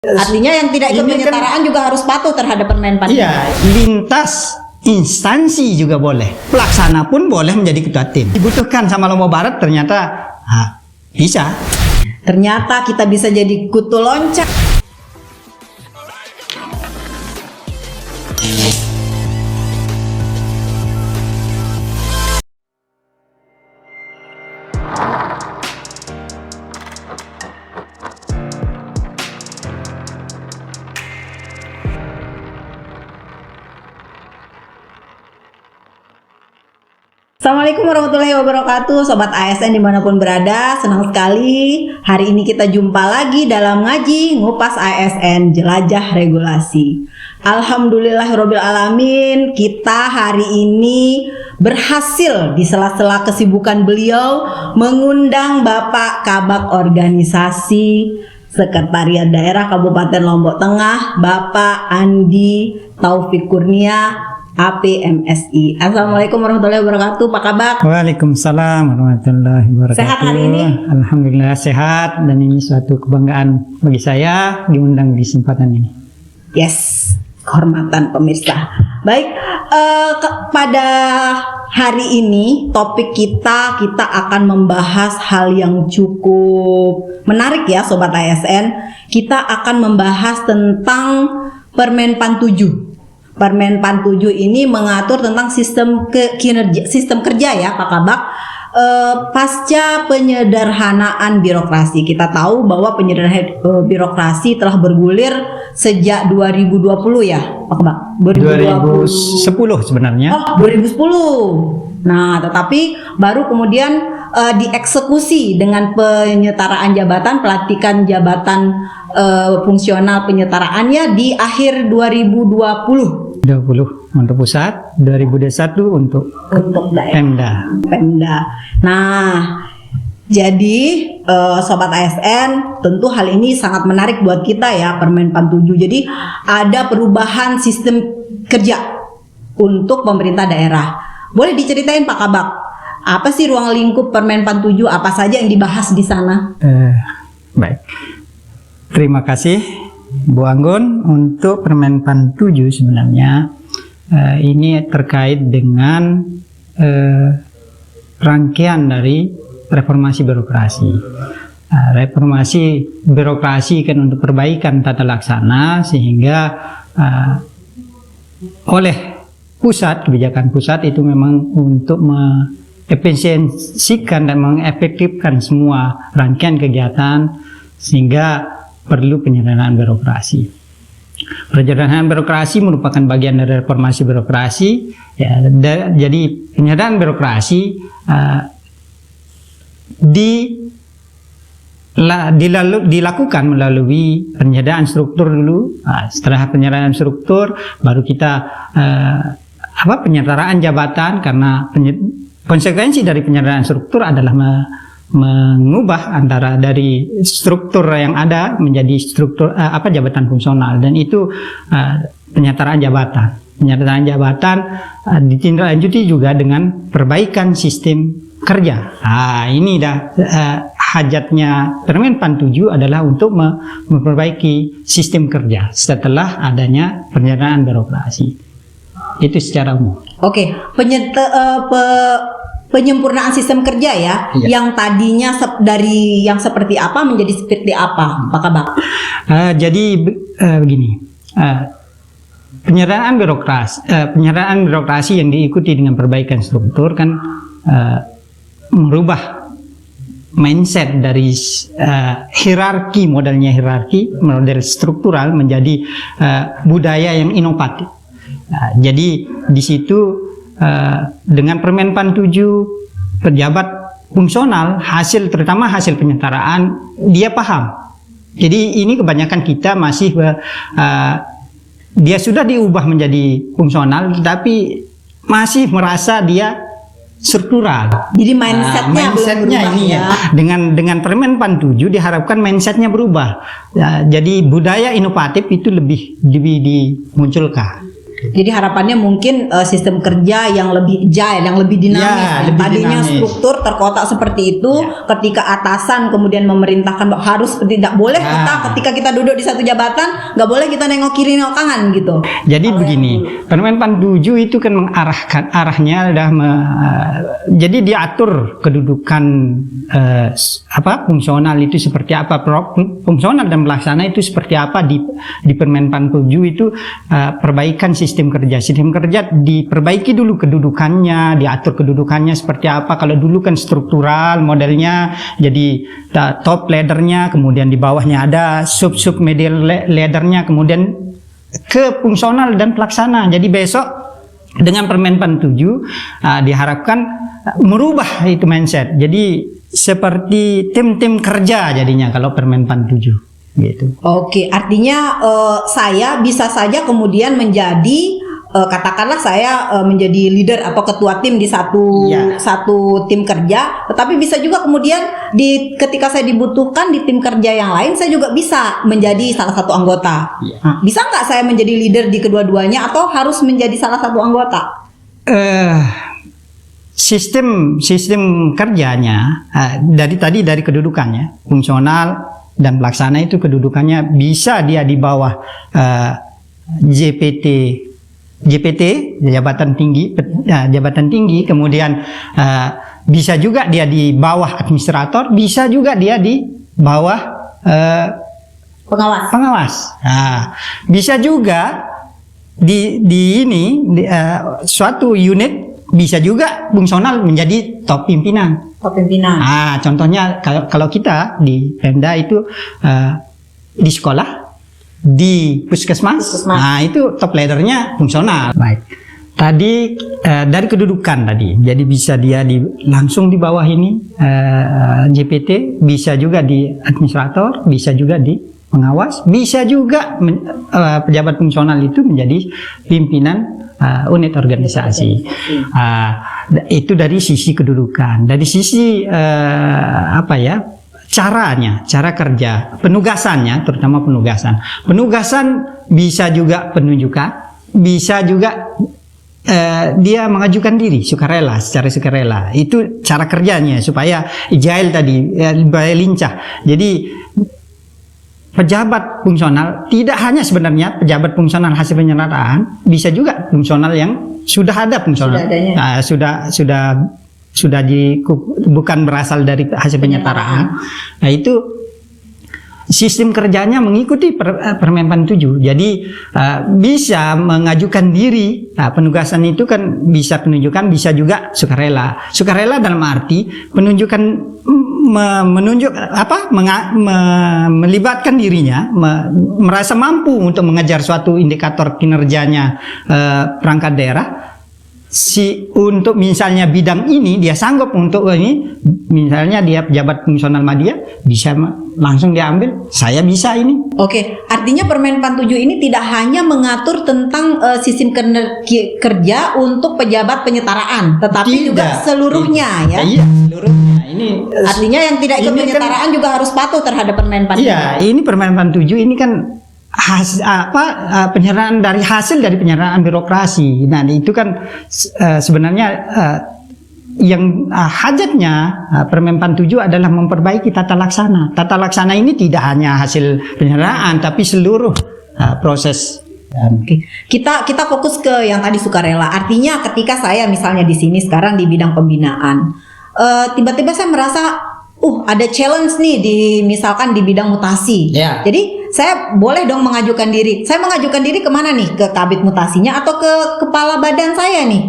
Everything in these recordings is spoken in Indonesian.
Artinya yang tidak ikut penyetaraan juga harus patuh terhadap Permen PAN. Iya, lintas instansi juga boleh. Pelaksana pun boleh menjadi ketua tim. Dibutuhkan sama Lombok Barat ternyata bisa. Ternyata kita bisa jadi kutu loncat. Assalamualaikum warahmatullahi wabarakatuh, Sobat ASN dimanapun berada. Senang sekali hari ini kita jumpa lagi dalam ngaji ngupas ASN jelajah regulasi. Alhamdulillahirabbil alamin, kita hari ini berhasil di sela-sela kesibukan beliau mengundang Bapak Kabak Organisasi Sekretariat Daerah Kabupaten Lombok Tengah, Bapak Andi Taufik Kurnia, APMSI. Assalamualaikum warahmatullahi wabarakatuh, Pak Kabak. Waalaikumsalam warahmatullahi wabarakatuh. Sehat hari ini? Alhamdulillah sehat, dan ini suatu kebanggaan bagi saya diundang di kesempatan ini. Yes, kehormatan pemirsa. Baik, pada hari ini topik kita akan membahas hal yang cukup menarik ya Sobat ASN. Kita akan membahas tentang Permen PAN 7. Permen PAN 7 ini mengatur tentang sistem kerja ya Pak Kabak. Pasca penyederhanaan birokrasi, kita tahu bahwa penyederhanaan birokrasi telah bergulir sejak 2020 ya Pak Kabak. 2010 sebenarnya. Oh, 2010. Nah, tetapi baru kemudian dieksekusi dengan penyetaraan jabatan, pelantikan jabatan fungsional penyetaraannya di akhir 2020 untuk pusat, 2021 untuk Pemda. Nah, jadi Sobat ASN, tentu hal ini sangat menarik buat kita ya, Permen PAN 7. Jadi ada perubahan sistem kerja untuk pemerintah daerah. Boleh diceritain Pak Kabak, apa sih ruang lingkup Permen PAN 7? Apa saja yang dibahas di sana? Baik. Terima kasih Bu Anggun. Untuk Permen PAN 7 sebenarnya ini terkait dengan rangkaian dari reformasi birokrasi. Reformasi birokrasi kan untuk perbaikan tata laksana, sehingga oleh pusat, kebijakan pusat itu memang untuk efisiensikan dan mengefektifkan semua rangkaian kegiatan, sehingga perlu penyederhanaan birokrasi. Penyederhanaan birokrasi merupakan bagian dari reformasi birokrasi. Ya, jadi penyederhanaan birokrasi dilakukan melalui penyederhanaan struktur dulu. Setelah penyederhanaan struktur, baru kita penyetaraan jabatan, karena konsekuensi dari penyederhanaan struktur adalah mengubah antara dari struktur yang ada menjadi struktur jabatan fungsional, dan itu penyetaraan jabatan. Penyetaraan jabatan ditindaklanjuti juga dengan perbaikan sistem kerja. Ini hajatnya Permen PAN 7 adalah untuk memperbaiki sistem kerja setelah adanya penyederhanaan birokrasi. Itu secara umum. Oke, penyempurnaan sistem kerja ya, iya. Yang tadinya dari yang seperti apa menjadi seperti apa, Pak Kabak? Jadi begini, penyederhanaan birokrasi yang diikuti dengan perbaikan struktur kan merubah mindset dari hierarki, model struktural menjadi budaya yang inovatif. Jadi di situ dengan Permen PAN 7, pejabat fungsional terutama hasil penyetaraan dia paham. Jadi ini kebanyakan kita masih dia sudah diubah menjadi fungsional, tapi masih merasa dia struktural. Jadi mindsetnya ini ya. Dengan Permen PAN 7 diharapkan mindsetnya berubah. Jadi budaya inovatif itu lebih dimunculkan. Jadi harapannya mungkin sistem kerja yang lebih agile, yang lebih dinamis. Ya, Yang lebih tadinya dinamis. struktur terkotak seperti itu, ketika atasan kemudian memerintahkan bahwa harus tidak boleh ketika kita duduk di satu jabatan, nggak boleh kita nengok kiri nengok kanan gitu. Jadi begini, Permen 7 itu kan mengarahkan arahnya adalah jadi diatur kedudukan fungsional itu seperti apa, fungsional dan pelaksana itu seperti apa di Permen 7 itu perbaikan sistem kerja diperbaiki dulu kedudukannya, diatur kedudukannya seperti apa. Kalau dulu kan struktural modelnya, jadi top leadernya, kemudian di bawahnya ada sub middle leadernya, kemudian ke fungsional dan pelaksana. Jadi besok dengan Permen 7 diharapkan merubah itu mindset. Jadi seperti tim-tim kerja jadinya kalau Permen 7 gitu. Oke, artinya saya bisa saja kemudian menjadi katakanlah saya menjadi leader atau ketua tim di satu tim kerja, tetapi bisa juga kemudian ketika saya dibutuhkan di tim kerja yang lain, saya juga bisa menjadi salah satu anggota. Bisa nggak saya menjadi leader di kedua-duanya atau harus menjadi salah satu anggota? Sistem kerjanya dari kedudukannya fungsional dan pelaksana itu kedudukannya bisa dia di bawah JPT jabatan tinggi, kemudian bisa juga dia di bawah administrator, bisa juga dia di bawah pengawas. Bisa juga suatu unit bisa juga fungsional menjadi top pimpinan. Contohnya kalau kita di Pemda itu di sekolah, di puskesmas. Itu top leadernya fungsional. Baik. Tadi dari kedudukan tadi, jadi bisa dia langsung di bawah ini JPT, bisa juga di administrator, bisa juga di pengawas, bisa juga pejabat fungsional itu menjadi pimpinan unit organisasi. Itu dari sisi kedudukan. Dari sisi cara kerja, penugasannya, terutama penugasan bisa juga penunjukan, bisa juga dia mengajukan diri secara sukarela. Itu cara kerjanya supaya agile tadi, supaya lincah. Jadi pejabat fungsional tidak hanya sebenarnya pejabat fungsional hasil penyerataan, bisa juga fungsional yang sudah ada fungsional, bukan berasal dari hasil penyetaraan. Nah itu sistem kerjanya mengikuti Permen 7. Jadi bisa mengajukan diri. Penugasan itu kan bisa penunjukan, bisa juga sukarela. Sukarela dalam arti penunjukan melibatkan dirinya, merasa mampu untuk mengejar suatu indikator kinerjanya perangkat daerah. Untuk misalnya bidang ini dia sanggup untuk ini, misalnya dia pejabat fungsional media, bisa langsung diambil, saya bisa ini. Oke, artinya Permen 7 ini tidak hanya mengatur tentang sistem kerja untuk pejabat penyetaraan, tetapi juga seluruhnya ya. Iya, seluruhnya. Ini artinya yang tidak ikut penyetaraan juga harus patuh terhadap Permen 7. Iya, ini Permen 7 ini kan penyerahan dari hasil dari penyerahan birokrasi. Nah, itu kan sebenarnya yang hajatnya Permen 7 adalah memperbaiki tata laksana. Tata laksana ini tidak hanya hasil penyerahan, tapi seluruh proses. Oke. Kita fokus ke yang tadi sukarela. Artinya ketika saya misalnya di sini sekarang di bidang pembinaan, tiba-tiba saya merasa ada challenge nih misalkan di bidang mutasi. Jadi saya boleh dong mengajukan diri. Saya mengajukan diri kemana nih? Ke kabit mutasinya atau ke kepala badan saya nih?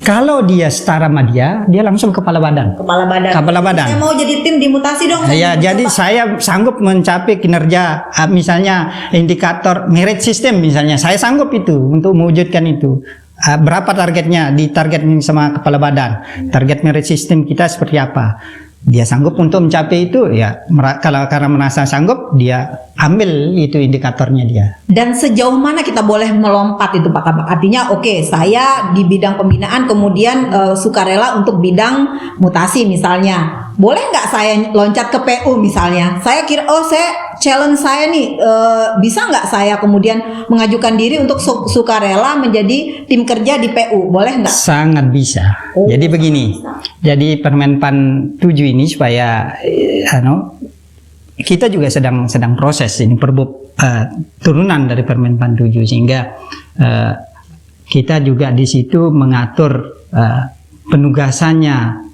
Kalau dia setara sama dia langsung kepala badan. Kepala badan. Saya mau jadi tim di mutasi dong. Jadi saya sanggup mencapai kinerja, misalnya indikator merit system misalnya. Saya sanggup itu untuk mewujudkan itu. Berapa targetnya? Ditargetin sama kepala badan. Target merit system kita seperti apa? Dia sanggup untuk mencapai itu, ya karena merasa sanggup, dia ambil itu indikatornya dia. Dan sejauh mana kita boleh melompat itu Pak Kabak? Artinya saya di bidang pembinaan kemudian sukarela untuk bidang mutasi misalnya. boleh nggak saya loncat ke PU misalnya? Saya kira, saya challenge saya nih, bisa nggak saya kemudian mengajukan diri untuk sukarela menjadi tim kerja di PU? Boleh nggak? Sangat bisa. Oh, Jadi begini, jadi Permenpan 7 ini supaya kita juga sedang proses ini turunan dari Permenpan 7 sehingga kita juga di situ mengatur penugasannya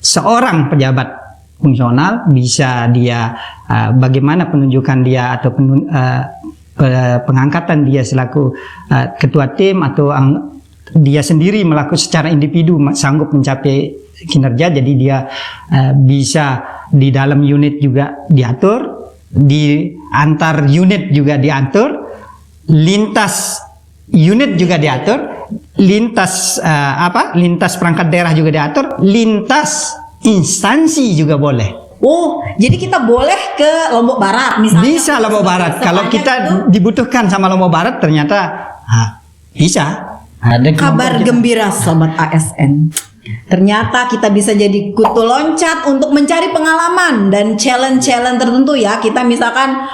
seorang pejabat fungsional, bisa dia bagaimana penunjukan dia atau pengangkatan dia selaku ketua tim atau dia sendiri melakukan secara individu sanggup mencapai kinerja. Jadi dia bisa di dalam unit juga diatur, di antar unit juga diatur, lintas unit juga diatur, lintas lintas perangkat daerah juga diatur, lintas instansi juga boleh. Oh, jadi kita boleh ke Lombok Barat misalnya? Bisa Lombok Barat. Kalau kita dibutuhkan sama Lombok Barat ternyata bisa. Kabar gembira Sobat ASN. Ternyata kita bisa jadi kutu loncat untuk mencari pengalaman dan challenge-challenge tertentu ya. Kita misalkan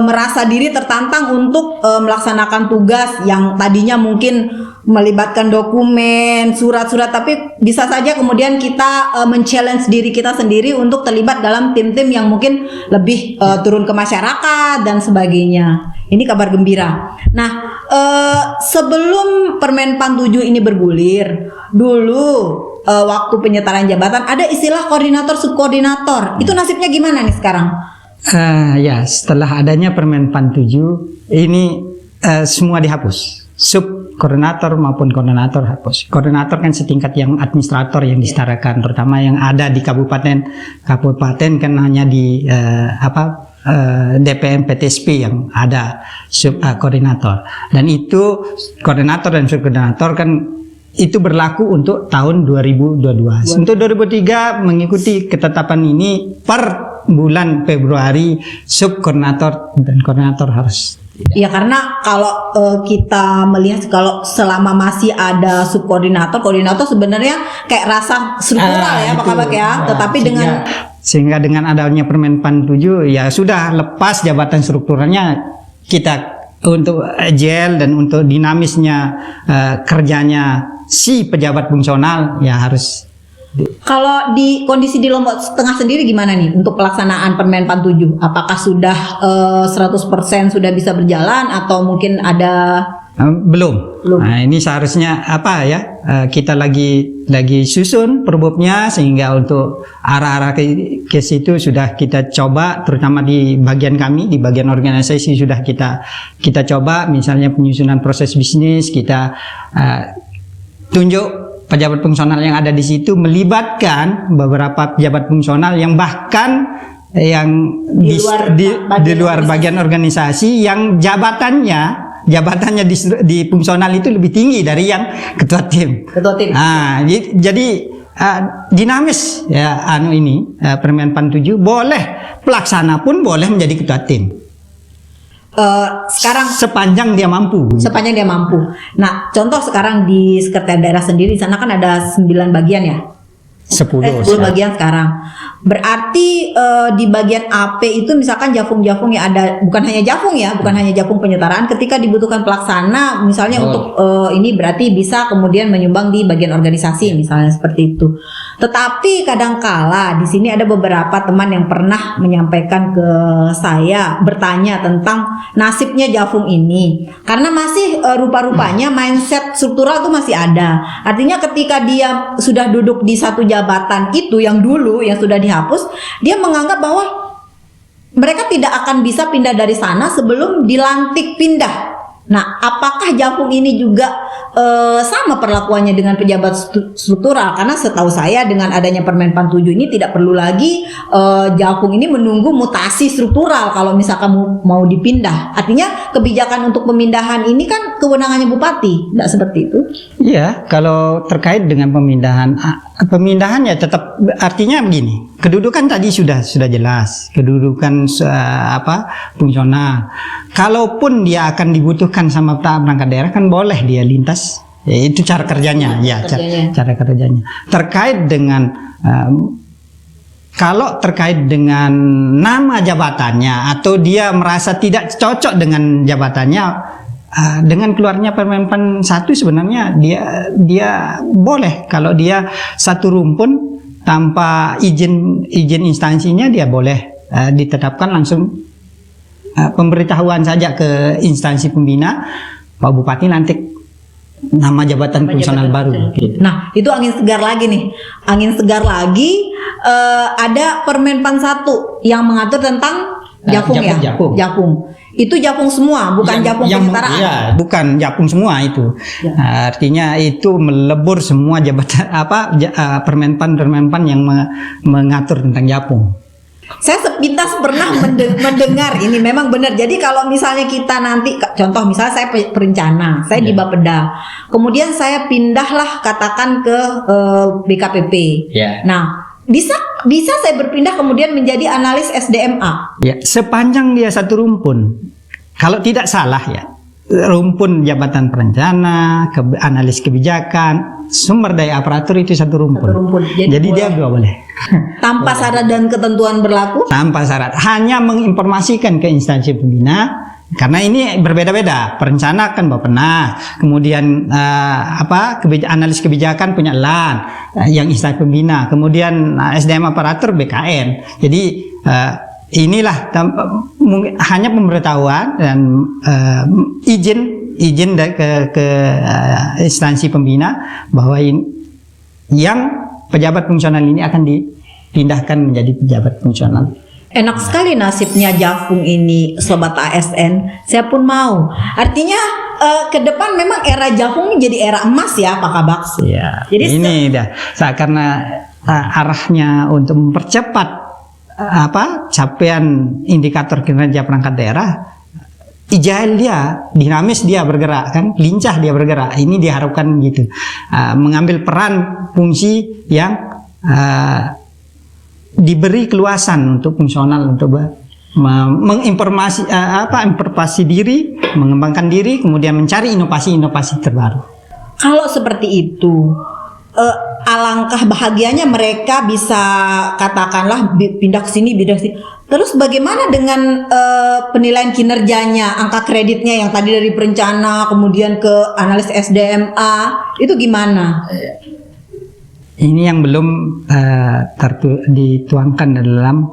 merasa diri tertantang untuk melaksanakan tugas yang tadinya mungkin melibatkan dokumen, surat-surat, tapi bisa saja kemudian kita men-challenge diri kita sendiri untuk terlibat dalam tim-tim yang mungkin lebih turun ke masyarakat dan sebagainya. Ini kabar gembira. Nah, sebelum Permenpan 7 ini bergulir, dulu waktu penyetaraan jabatan ada istilah koordinator subkoordinator. Itu nasibnya gimana nih sekarang? Ya, setelah adanya Permenpan 7 ini semua dihapus. Subkoordinator maupun koordinator hapus. Koordinator kan setingkat yang administrator yang disetarakan, terutama yang ada di kabupaten kan hanya di DPM PTSP yang ada koordinator. Dan itu koordinator dan subkoordinator kan itu berlaku untuk tahun 2022. Untuk 2003 mengikuti ketetapan ini per bulan Februari subkoordinator dan koordinator harus. Ya, karena kalau kita melihat kalau selama masih ada subkoordinator, koordinator sebenarnya kayak rasa struktural ya Pak Kabak ya. Tetapi sehingga dengan adanya Permenpan 7 ya sudah lepas jabatan strukturalnya, kita untuk agile dan untuk dinamisnya kerjanya si pejabat fungsional ya harus. Kalau di kondisi di Lombok Tengah sendiri gimana nih untuk pelaksanaan Permenpan 7? Apakah sudah 100% sudah bisa berjalan atau mungkin ada belum. Nah, ini seharusnya kita lagi susun perbubnya sehingga untuk arah-arah ke situ sudah kita coba, terutama di bagian kami, di bagian organisasi sudah kita coba, misalnya penyusunan proses bisnis, kita tunjuk pejabat fungsional yang ada di situ, melibatkan beberapa pejabat fungsional yang bahkan yang di luar bagian organisasi yang jabatannya di fungsional itu lebih tinggi dari yang ketua tim. Nah, jadi dinamis ya Permenpan 7 boleh pelaksana pun boleh menjadi ketua tim. Sekarang sepanjang dia mampu. Nah, contoh sekarang di sekretariat daerah sendiri di sana kan ada 9 bagian ya. 10 bagian sekarang. Berarti di bagian AP itu misalkan jafung-jafung yang ada, bukan hanya jafung penyetaraan, ketika dibutuhkan pelaksana misalnya untuk ini berarti bisa kemudian menyumbang di bagian organisasi misalnya seperti itu. Tetapi kadangkala di sini ada beberapa teman yang pernah menyampaikan ke saya bertanya tentang nasibnya jafung ini karena masih rupa-rupanya mindset struktural itu masih ada. Artinya ketika dia sudah duduk di satu jabatan itu yang dulu yang sudah dihapus, dia menganggap bahwa mereka tidak akan bisa pindah dari sana sebelum dilantik pindah. Nah, apakah jafung ini juga sama perlakuannya dengan pejabat struktural? Karena setahu saya dengan adanya Permenpan 7 ini tidak perlu lagi jafung ini menunggu mutasi struktural kalau misalkan mau dipindah. Artinya kebijakan untuk pemindahan ini kan kewenangannya bupati, tidak seperti itu? Iya, kalau terkait dengan pemindahan ya tetap, artinya begini. Kedudukan tadi sudah jelas, kedudukan fungsional. Kalaupun dia akan dibutuhkan sama perangkat daerah kan boleh dia lintas. Ya, itu cara kerjanya, cara kerjanya. Terkait dengan kalau terkait dengan nama jabatannya atau dia merasa tidak cocok dengan jabatannya, dengan keluarnya Permenpan 1 sebenarnya dia boleh, kalau dia satu rumpun tanpa izin instansinya, dia boleh ditetapkan langsung pemberitahuan saja ke instansi pembina, Pak Bupati lantik nama jabatan fungsional baru. Gitu. Nah, itu angin segar lagi nih. Angin segar lagi, ada Permenpan 1 yang mengatur tentang Japung ya. Japung. Itu Japung semua, bukan Japung penyetaraan. Iya, bukan Japung semua itu. Ya. Artinya itu melebur semua jabatan Permenpan yang mengatur tentang Japung. Saya sepintas pernah mendengar ini memang benar. Jadi kalau misalnya kita nanti, contoh misalnya saya perencana, saya di Bapeda, kemudian saya pindahlah katakan ke BKPP. Nah, bisa saya berpindah kemudian menjadi analis SDMA. Ya, sepanjang dia satu rumpun, kalau tidak salah ya, rumpun jabatan perencana, analis kebijakan, sumber daya aparatur itu satu rumpun. Jadi dia boleh. Tanpa syarat dan ketentuan berlaku? Tanpa syarat, hanya menginformasikan ke instansi pembina, karena ini berbeda-beda. Perencana kan Bappenas, kemudian analis kebijakan punya LAN, yang instansi pembina, kemudian SDM aparatur BKN. Jadi inilah hanya pemberitahuan dan izin dari ke instansi pembina bahwa yang pejabat fungsional ini akan dipindahkan menjadi pejabat fungsional. Enak sekali nasibnya Japung ini, Sobat ASN. Saya pun mau. Artinya ke depan memang era Japung ini jadi era emas ya, Pak Kabak. Iya. Jadi ini karena arahnya untuk mempercepat capaian indikator kinerja perangkat daerah. Agile dia, dinamis dia bergerak kan, lincah dia bergerak. Ini diharapkan gitu, mengambil peran fungsi yang diberi keluasan untuk fungsional, untuk menginformasi diri, mengembangkan diri, kemudian mencari inovasi-inovasi terbaru. Kalau seperti itu, alangkah bahagianya mereka bisa katakanlah pindah ke sini, pindah ke sini. Terus bagaimana dengan penilaian kinerjanya, angka kreditnya yang tadi dari perencana kemudian ke analis SDMA, itu gimana? Ini yang belum dituangkan dalam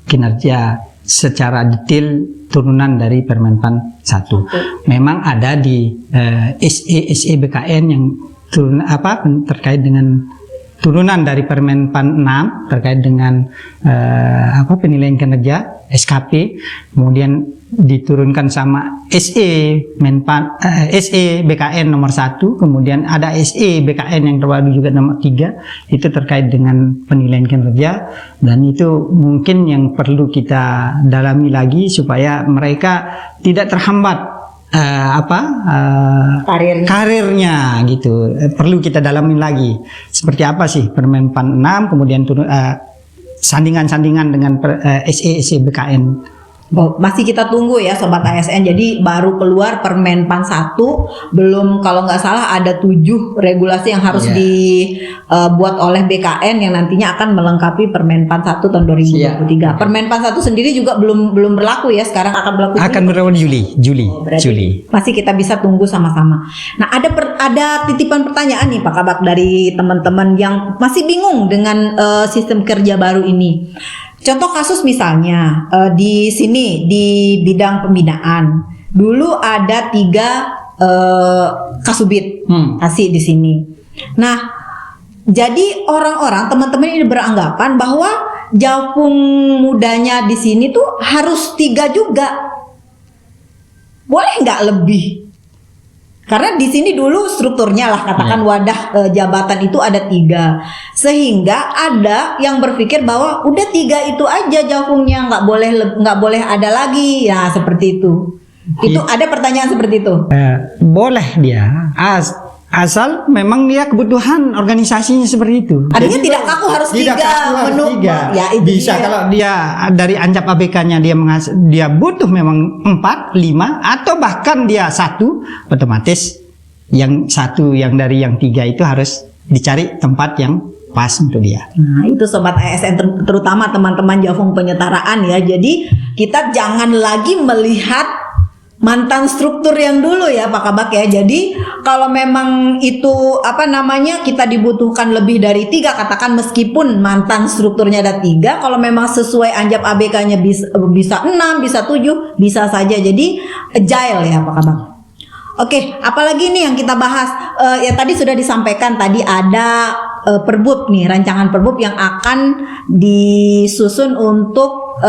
kinerja secara detail turunan dari Permenpan 1. Memang ada di SE BKN yang terkait dengan turunan dari Permenpan 6 terkait dengan penilaian kinerja SKP, kemudian diturunkan sama SE BKN nomor 1, kemudian ada SE BKN yang terbaru juga nomor 3, itu terkait dengan penilaian kinerja, dan itu mungkin yang perlu kita dalami lagi supaya mereka tidak terhambat karirnya gitu. Perlu kita dalamin lagi seperti apa sih Permenpan 6, kemudian sandingan-sandingan dengan SE BKN. Masih kita tunggu ya Sobat ASN. Jadi baru keluar Permenpan 1, belum, kalau nggak salah ada 7 regulasi yang harus dibuat oleh BKN yang nantinya akan melengkapi Permenpan 1 tahun 2023. Permenpan 1 sendiri juga belum berlaku ya, sekarang akan berlaku. Akan berlaku Juli. Masih kita bisa tunggu sama-sama. Nah, ada titipan pertanyaan nih Pak Kabak dari teman-teman yang masih bingung dengan sistem kerja baru ini. Contoh kasus misalnya di sini di bidang pembinaan dulu ada 3 kasubit kasih di sini. Nah, jadi orang-orang teman-teman ini beranggapan bahwa Japung mudanya di sini tuh harus 3 juga. Boleh nggak lebih? Karena di sini dulu strukturnya lah katakan wadah jabatan itu ada 3, sehingga ada yang berpikir bahwa udah 3 itu aja Japungnya, nggak boleh ada lagi ya, seperti itu. Itu ada pertanyaan seperti itu. Boleh dia asal memang dia kebutuhan organisasinya seperti itu. Artinya tidak kaku harus 3 Ya, bisa dia. Kalau dia dari ancap ABK-nya dia butuh memang 4, 5 atau bahkan dia 1, otomatis yang 1 yang dari yang 3 itu harus dicari tempat yang pas untuk dia. Nah, itu sobat ASN terutama teman-teman Javung penyetaraan ya. Jadi kita jangan lagi melihat mantan struktur yang dulu ya Pak Kabak ya. Jadi kalau memang itu kita dibutuhkan lebih dari 3, katakan meskipun mantan strukturnya ada 3, kalau memang sesuai anjap ABK-nya bisa 6, bisa 7, bisa saja. Jadi agile ya Pak Kabak. Oke, apalagi nih yang kita bahas? Ya tadi sudah disampaikan, tadi ada Perbub nih, rancangan Perbub yang akan disusun untuk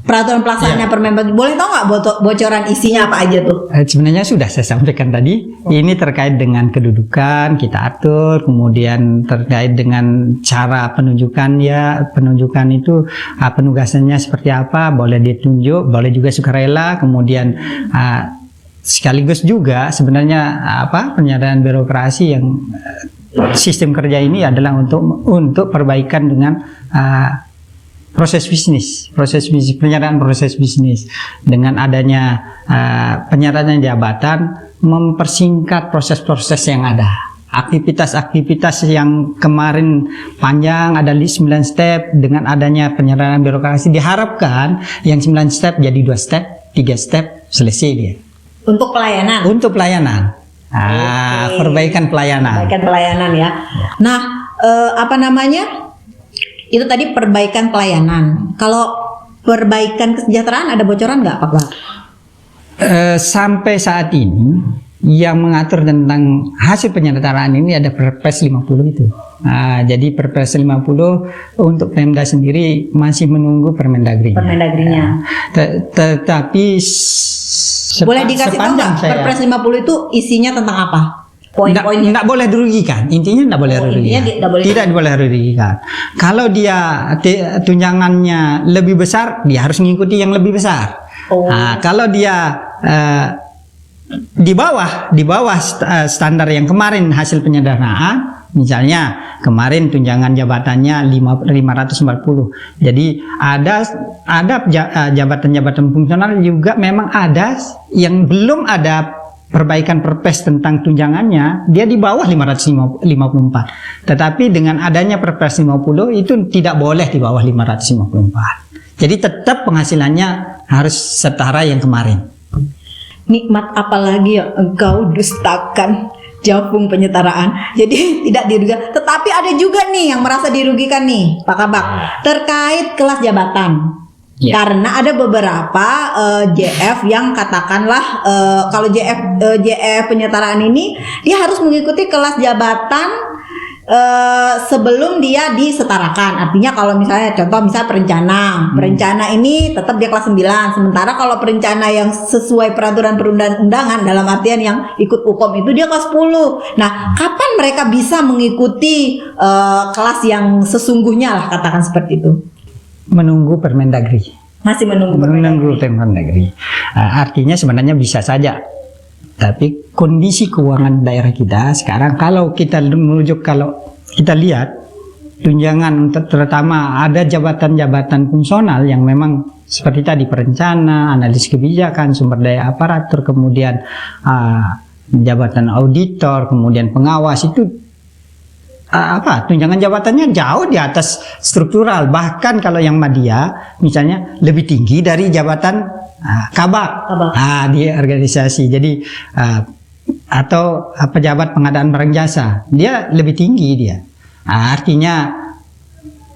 peraturan pelaksana Permendag. Boleh tahu nggak bocoran isinya apa aja tuh? Sebenarnya sudah saya sampaikan tadi. Ini terkait dengan kedudukan kita atur, kemudian terkait dengan cara penunjukan itu penugasannya seperti apa, boleh ditunjuk, boleh juga sukarela, kemudian sekaligus juga sebenarnya penyadaran birokrasi yang sistem kerja ini adalah untuk perbaikan dengan proses bisnis, penyerahan proses bisnis. Dengan adanya penyerahan jabatan mempersingkat proses-proses yang ada. Aktivitas-aktivitas yang kemarin panjang ada 9 step, dengan adanya penyerahan birokrasi diharapkan yang 9 step jadi 2 step, 3 step, selesai dia. Untuk pelayanan. Untuk pelayanan. Perbaikan pelayanan. Perbaikan pelayanan ya. Nah, itu tadi perbaikan pelayanan. Kalau perbaikan kesejahteraan ada bocoran nggak Pak Bang? Sampai saat ini yang mengatur tentang hasil penyelenggaraan ini ada Perpres 50 itu. Jadi Perpres 50 untuk Pemda sendiri masih menunggu Permendagri. Permendagrinya. Tetapi boleh dikasih tahu nggak Perpres 50 itu isinya tentang apa? Poin-poinnya. Tidak boleh dirugikan. Intinya tidak boleh dirugikan. Tidak boleh dirugikan. Kalau dia tunjangannya lebih besar, dia harus mengikuti yang lebih besar. Kalau dia di bawah standar yang kemarin hasil penyederhanaan, misalnya kemarin tunjangan jabatannya 540. Jadi ada jabatan-jabatan fungsional juga memang ada yang belum ada perbaikan perpres tentang tunjangannya, dia di bawah 554. Tetapi dengan adanya Perpres 50 itu tidak boleh di bawah 554. Jadi tetap penghasilannya harus setara yang kemarin. Nikmat apalagi yang engkau dustakan, Javung penyetaraan. Jadi tidak dirugikan. Tetapi ada juga nih yang merasa dirugikan nih Pak Kabak, terkait kelas jabatan. Karena ada beberapa JF yang katakanlah kalau JF penyetaraan ini dia harus mengikuti kelas jabatan sebelum dia disetarakan. Artinya kalau misalnya perencana ini tetap dia kelas 9. Sementara kalau perencana yang sesuai peraturan perundang-undangan dalam artian yang ikut UKOM itu dia kelas 10. Nah, kapan mereka bisa mengikuti kelas yang sesungguhnya lah, katakan seperti itu? Menunggu Permendagri. Masih menunggu Permendagri. Artinya sebenarnya bisa saja. Tapi kondisi keuangan daerah kita sekarang, kalau kita lihat tunjangan, terutama ada jabatan-jabatan fungsional yang memang seperti tadi perencana, analis kebijakan, sumber daya aparatur, kemudian jabatan auditor, kemudian pengawas, itu tunjangan jabatannya jauh di atas struktural. Bahkan kalau yang media misalnya lebih tinggi dari jabatan kabak di organisasi. Jadi atau pejabat pengadaan barang jasa, dia lebih tinggi dia. Artinya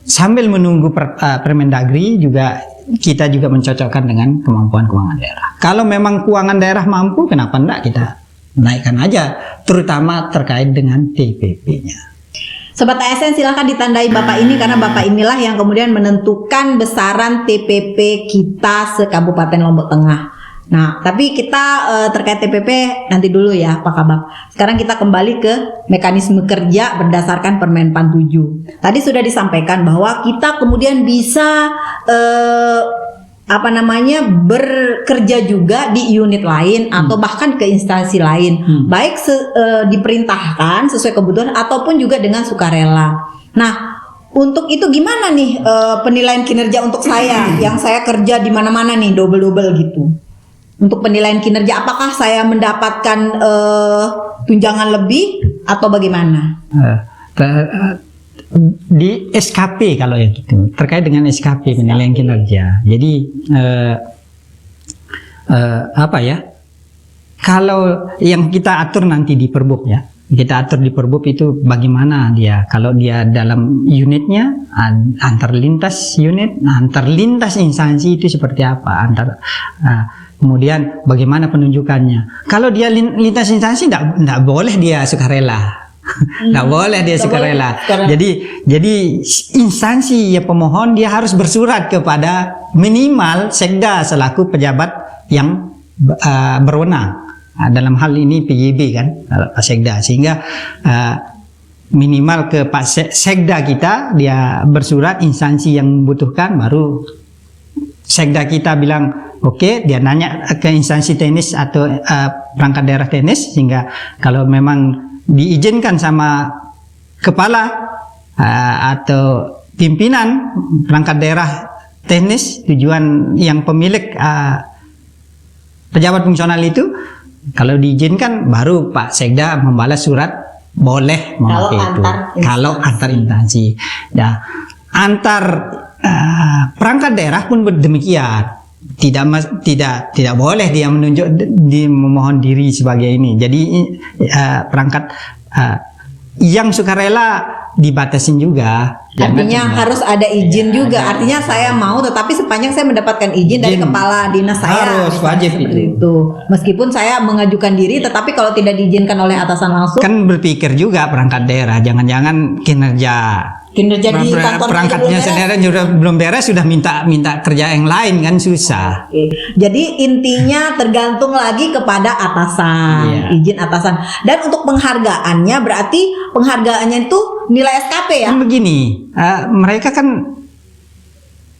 sambil menunggu Permendagri juga kita juga mencocokkan dengan kemampuan keuangan daerah. Kalau memang keuangan daerah mampu, kenapa enggak kita naikkan aja, terutama terkait dengan TPP-nya. Sobat ASN silahkan ditandai Bapak ini, karena Bapak inilah yang kemudian menentukan besaran TPP kita se-Kabupaten Lombok Tengah. Nah, tapi kita terkait TPP nanti dulu ya Pak Kabak. Sekarang kita kembali ke mekanisme kerja berdasarkan Permenpan 7. Tadi sudah disampaikan bahwa kita kemudian bisa bekerja juga di unit lain atau bahkan ke instansi lain, baik diperintahkan sesuai kebutuhan ataupun juga dengan sukarela. Nah, untuk itu gimana nih penilaian kinerja untuk saya yang saya kerja di mana-mana nih double gitu? Untuk penilaian kinerja, apakah saya mendapatkan tunjangan lebih atau bagaimana? di SKP kalau yang itu terkait dengan SKP penilaian kinerja. Jadi apa ya? Kalau yang kita atur nanti di Perbub ya, kita atur di Perbub itu bagaimana dia. Kalau dia dalam unitnya antar lintas unit, antar lintas instansi itu seperti apa, kemudian bagaimana penunjukannya. Kalau dia lintas instansi tidak boleh dia sukarela. Nggak boleh dia sukarela. Jadi instansi ya pemohon dia harus bersurat kepada minimal sekda selaku pejabat yang berwenang. Dalam hal ini PJB kan, Pak Sekda, sehingga minimal ke Pak Sekda kita dia bersurat instansi yang membutuhkan, baru Sekda kita bilang oke, dia nanya ke instansi teknis atau perangkat daerah teknis, sehingga kalau memang diizinkan sama kepala atau pimpinan perangkat daerah teknis tujuan yang pemilik pejabat fungsional itu, kalau diizinkan baru Pak Sekda membalas surat boleh memakai itu. Kalau antar instansi, nah, antar perangkat daerah pun demikian. Tidak boleh dia menunjuk memohon diri sebagai ini. Jadi perangkat yang sukarela dibatasin juga. Artinya harus ada izin juga. Artinya saya mau, tetapi sepanjang saya mendapatkan izin dari kepala dinas saya. Harus wajib itu. Meskipun saya mengajukan diri, tetapi kalau tidak diizinkan oleh atasan langsung. Kan berpikir juga perangkat daerah, jangan-jangan kinerja di kantor perangkatnya sendiri belum beres sudah minta kerja yang lain, kan susah. Oke. Jadi intinya tergantung lagi kepada atasan, izin atasan. Dan untuk penghargaannya berarti penghargaannya itu nilai SKP ya? Kan begini, mereka kan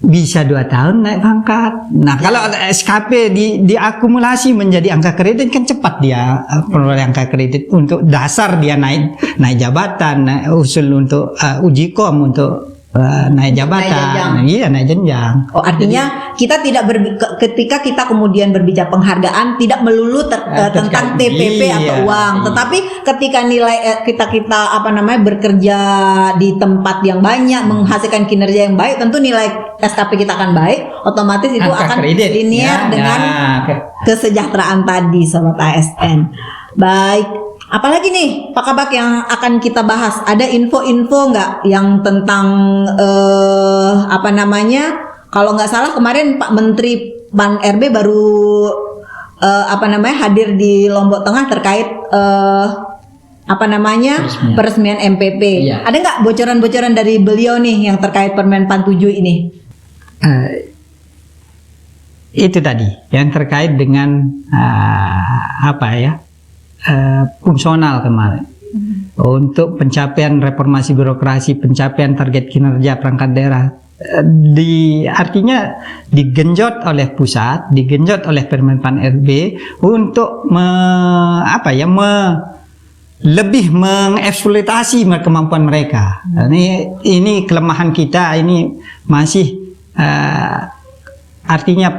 bisa 2 tahun naik pangkat. Nah, kalau SKP diakumulasi menjadi angka kredit kan cepat dia peroleh angka kredit untuk dasar dia naik jabatan, usul untuk uji kom untuk naik jabatan. Iya, naik jenjang. Oh, artinya kita tidak ketika kita kemudian berbicara penghargaan tidak melulu tentang TPP atau uang, tetapi ketika nilai kita bekerja di tempat yang banyak menghasilkan kinerja yang baik, tentu nilai SKP kita akan baik, otomatis itu angka akan linear dengan kesejahteraan tadi, sobat ASN. Baik. Apalagi nih Pak Kabak yang akan kita bahas? Ada info-info nggak yang tentang kalau nggak salah kemarin Pak Menteri Pan RB baru hadir di Lombok Tengah terkait peresmian MPP. Iya. Ada nggak bocoran-bocoran dari beliau nih yang terkait Permen Pan 7 ini? Itu tadi yang terkait dengan fungsional kemarin. Untuk pencapaian reformasi birokrasi, pencapaian target kinerja perangkat daerah, artinya digenjot oleh pusat, digenjot oleh Permen Pan RB untuk lebih mengeksploitasi kemampuan mereka. Ini kelemahan kita, ini masih artinya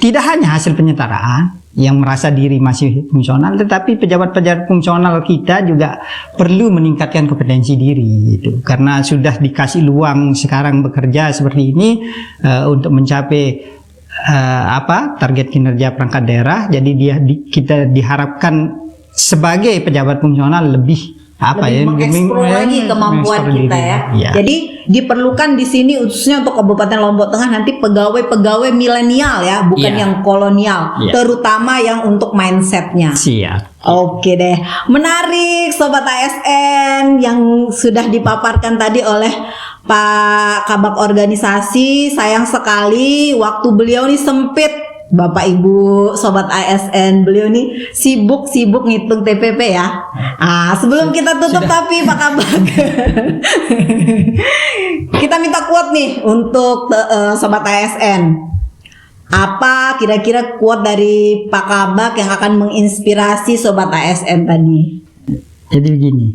tidak hanya hasil penyetaraan yang merasa diri masih fungsional, tetapi pejabat-pejabat fungsional kita juga perlu meningkatkan kompetensi diri gitu. Karena sudah dikasih luang sekarang bekerja seperti ini untuk mencapai target kinerja perangkat daerah. Jadi kita diharapkan sebagai pejabat fungsional lebih mengeksplor lagi kemampuan kita ya. Jadi diperlukan di sini khususnya untuk Kabupaten Lombok Tengah nanti pegawai-pegawai milenial ya, bukan yang kolonial, terutama yang untuk mindsetnya. Siap. Oke deh, menarik Sobat ASN yang sudah dipaparkan tadi oleh Pak Kabak Organisasi. Sayang sekali waktu beliau nih sempit. Bapak Ibu Sobat ASN, beliau nih sibuk ngitung TPP ya. Sebelum kita tutup tapi Pak Kabak kita minta quote nih untuk Sobat ASN. Apa kira-kira quote dari Pak Kabak yang akan menginspirasi Sobat ASN tadi? Jadi begini,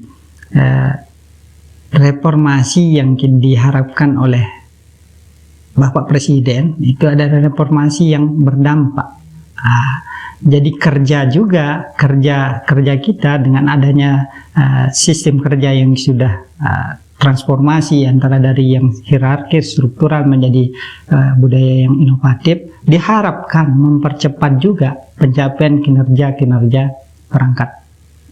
reformasi yang diharapkan oleh Bapak Presiden itu ada reformasi yang berdampak. Jadi kerja kita dengan adanya sistem kerja yang sudah transformasi antara dari yang hierarkis struktural menjadi budaya yang inovatif, diharapkan mempercepat juga pencapaian kinerja perangkat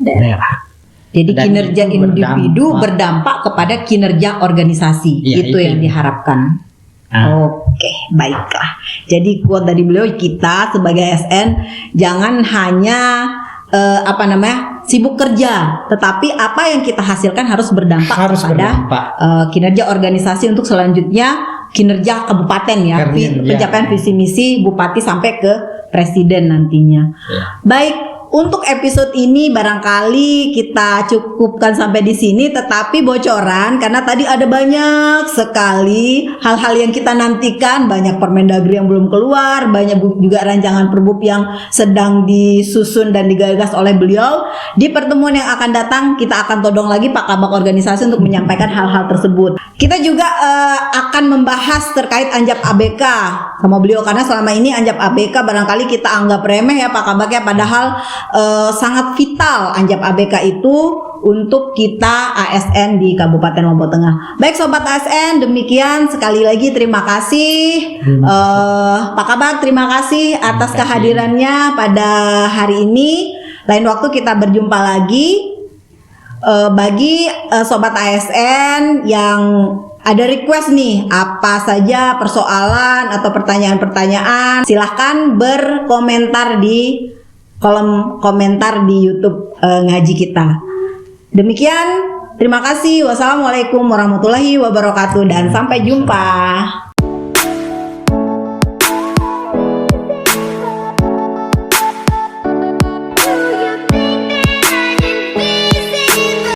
daerah. Jadi Dan kinerja itu individu berdampak kepada kinerja organisasi. Ya, itu yang diharapkan. Oke, baiklah. Jadi quote dari beliau, kita sebagai ASN jangan hanya sibuk kerja, tetapi apa yang kita hasilkan harus berdampak kepada kinerja organisasi untuk selanjutnya kinerja kabupaten ya, pencapaian visi misi bupati sampai ke presiden nantinya. Baik. Untuk episode ini barangkali kita cukupkan sampai di sini, tetapi bocoran karena tadi ada banyak sekali hal-hal yang kita nantikan, banyak Permendagri yang belum keluar, banyak juga rancangan Perbup yang sedang disusun dan digagas oleh beliau. Di pertemuan yang akan datang kita akan todong lagi Pak Kabak organisasi untuk menyampaikan hal-hal tersebut. Kita juga akan membahas terkait Anjap ABK sama beliau karena selama ini Anjap ABK barangkali kita anggap remeh ya Pak Kabak ya, padahal sangat vital Anjap ABK itu untuk kita ASN di Kabupaten Lombok Tengah. Baik Sobat ASN, demikian sekali lagi terima kasih Pak Kabak, terima kasih atas kehadirannya pada hari ini. Lain waktu kita berjumpa lagi. Bagi Sobat ASN yang ada request nih, apa saja persoalan atau pertanyaan-pertanyaan, silahkan berkomentar di kolom komentar di YouTube ngaji kita. Demikian, terima kasih. Wassalamualaikum warahmatullahi wabarakatuh dan sampai jumpa.